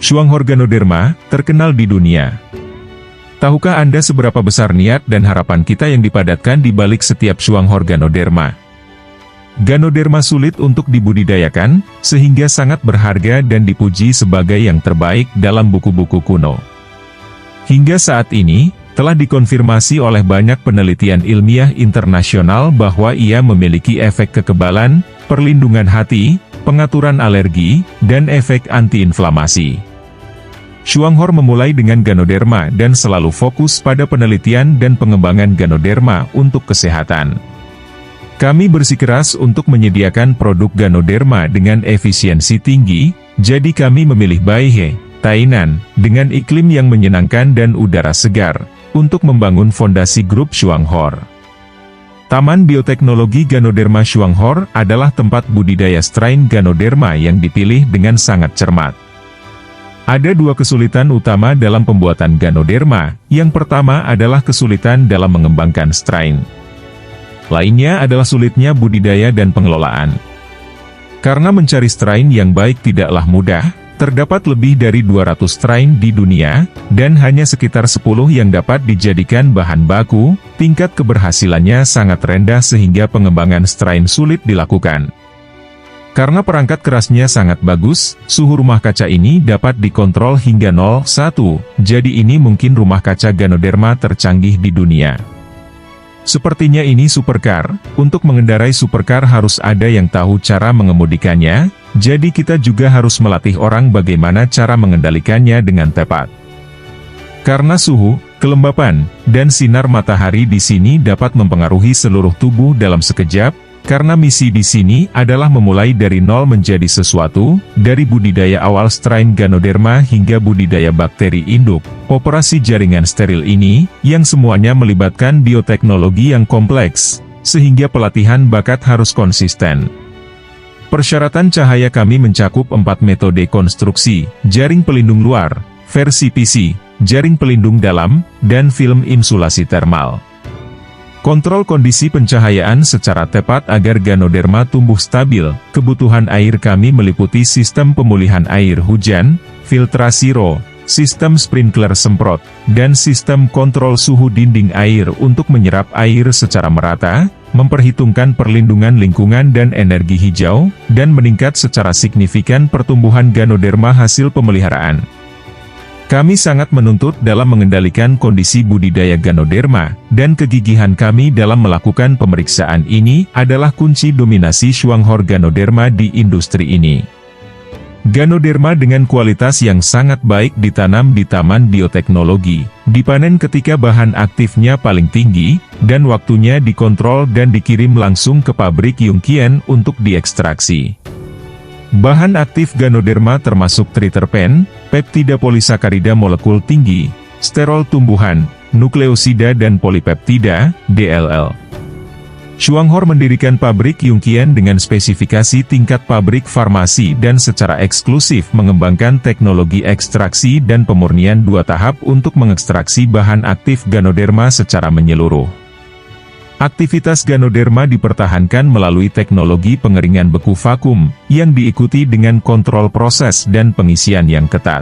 Shuanghor Ganoderma, terkenal di dunia. Tahukah Anda seberapa besar niat dan harapan kita yang dipadatkan di balik setiap Shuanghor Ganoderma? Ganoderma sulit untuk dibudidayakan, sehingga sangat berharga dan dipuji sebagai yang terbaik dalam buku-buku kuno. Hingga saat ini, telah dikonfirmasi oleh banyak penelitian ilmiah internasional bahwa ia memiliki efek kekebalan, perlindungan hati, pengaturan alergi, dan efek antiinflamasi. Shuanghor memulai dengan Ganoderma dan selalu fokus pada penelitian dan pengembangan Ganoderma untuk kesehatan. Kami bersikeras untuk menyediakan produk Ganoderma dengan efisiensi tinggi, jadi kami memilih Baihe, Tainan, dengan iklim yang menyenangkan dan udara segar, untuk membangun fondasi grup Shuanghor. Taman Bioteknologi Ganoderma Shuanghor adalah tempat budidaya strain Ganoderma yang dipilih dengan sangat cermat. Ada dua kesulitan utama dalam pembuatan Ganoderma. Yang pertama adalah kesulitan dalam mengembangkan strain. Lainnya adalah sulitnya budidaya dan pengelolaan. Karena mencari strain yang baik tidaklah mudah, terdapat lebih dari 200 strain di dunia, dan hanya sekitar 10 yang dapat dijadikan bahan baku. Tingkat keberhasilannya sangat rendah sehingga pengembangan strain sulit dilakukan. Karena perangkat kerasnya sangat bagus, suhu rumah kaca ini dapat dikontrol hingga 0,1, jadi ini mungkin rumah kaca Ganoderma tercanggih di dunia. Sepertinya ini supercar. Untuk mengendarai supercar harus ada yang tahu cara mengemudikannya, jadi kita juga harus melatih orang bagaimana cara mengendalikannya dengan tepat. Karena suhu, kelembapan, dan sinar matahari di sini dapat mempengaruhi seluruh tubuh dalam sekejap, karena misi di sini adalah memulai dari nol menjadi sesuatu, dari budidaya awal strain Ganoderma hingga budidaya bakteri induk. Operasi jaringan steril ini, yang semuanya melibatkan bioteknologi yang kompleks, sehingga pelatihan bakat harus konsisten. Persyaratan cahaya kami mencakup 4 metode konstruksi: jaring pelindung luar, versi PC, jaring pelindung dalam, dan film insulasi termal. Kontrol kondisi pencahayaan secara tepat agar Ganoderma tumbuh stabil. Kebutuhan air kami meliputi sistem pemulihan air hujan, filtrasi RO, sistem sprinkler semprot, dan sistem kontrol suhu dinding air untuk menyerap air secara merata, memperhitungkan perlindungan lingkungan dan energi hijau, dan meningkat secara signifikan pertumbuhan Ganoderma hasil pemeliharaan. Kami sangat menuntut dalam mengendalikan kondisi budidaya Ganoderma, dan kegigihan kami dalam melakukan pemeriksaan ini adalah kunci dominasi Shuanghor Ganoderma di industri ini. Ganoderma dengan kualitas yang sangat baik ditanam di Taman Bioteknologi, dipanen ketika bahan aktifnya paling tinggi, dan waktunya dikontrol dan dikirim langsung ke pabrik Yongqian untuk diekstraksi. Bahan aktif Ganoderma termasuk triterpen, peptida polisakarida molekul tinggi, sterol tumbuhan, nukleosida dan polipeptida, DLL. Shuanghor mendirikan pabrik Yongqian dengan spesifikasi tingkat pabrik farmasi dan secara eksklusif mengembangkan teknologi ekstraksi dan pemurnian 2 tahap untuk mengekstraksi bahan aktif Ganoderma secara menyeluruh. Aktivitas Ganoderma dipertahankan melalui teknologi pengeringan beku vakum, yang diikuti dengan kontrol proses dan pengisian yang ketat.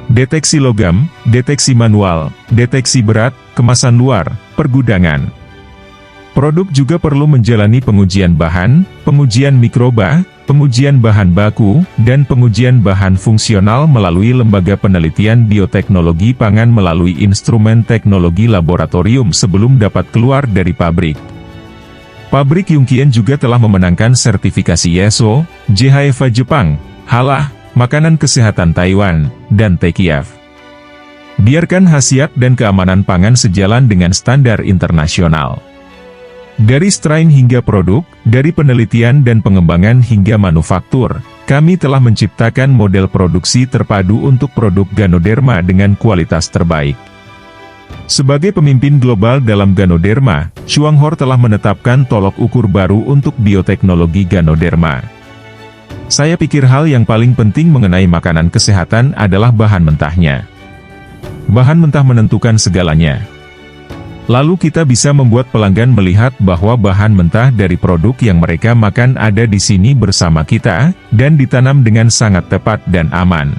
Deteksi logam, deteksi manual, deteksi berat, kemasan luar, pergudangan. Produk juga perlu menjalani pengujian bahan, pengujian mikroba, pengujian bahan baku, dan pengujian bahan fungsional melalui Lembaga Penelitian Bioteknologi Pangan melalui instrumen teknologi laboratorium sebelum dapat keluar dari pabrik. Pabrik Yongqian juga telah memenangkan sertifikasi ISO, JHFA Jepang, Halah, Makanan Kesehatan Taiwan, dan TEKIAF. Biarkan khasiat dan keamanan pangan sejalan dengan standar internasional. Dari strain hingga produk, dari penelitian dan pengembangan hingga manufaktur, kami telah menciptakan model produksi terpadu untuk produk Ganoderma dengan kualitas terbaik. Sebagai pemimpin global dalam Ganoderma, Shuanghor telah menetapkan tolok ukur baru untuk bioteknologi Ganoderma. Saya pikir hal yang paling penting mengenai makanan kesehatan adalah bahan mentahnya. Bahan mentah menentukan segalanya. Lalu kita bisa membuat pelanggan melihat bahwa bahan mentah dari produk yang mereka makan ada di sini bersama kita, dan ditanam dengan sangat tepat dan aman.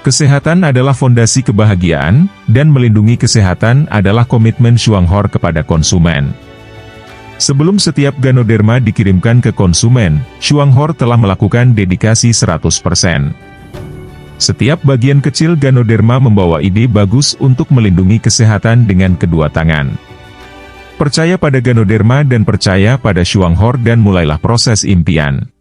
Kesehatan adalah fondasi kebahagiaan, dan melindungi kesehatan adalah komitmen Shuanghor kepada konsumen. Sebelum setiap Ganoderma dikirimkan ke konsumen, Shuanghor telah melakukan dedikasi 100%. Setiap bagian kecil Ganoderma membawa ide bagus untuk melindungi kesehatan dengan kedua tangan. Percaya pada Ganoderma dan percaya pada Shuanghor dan mulailah proses impian.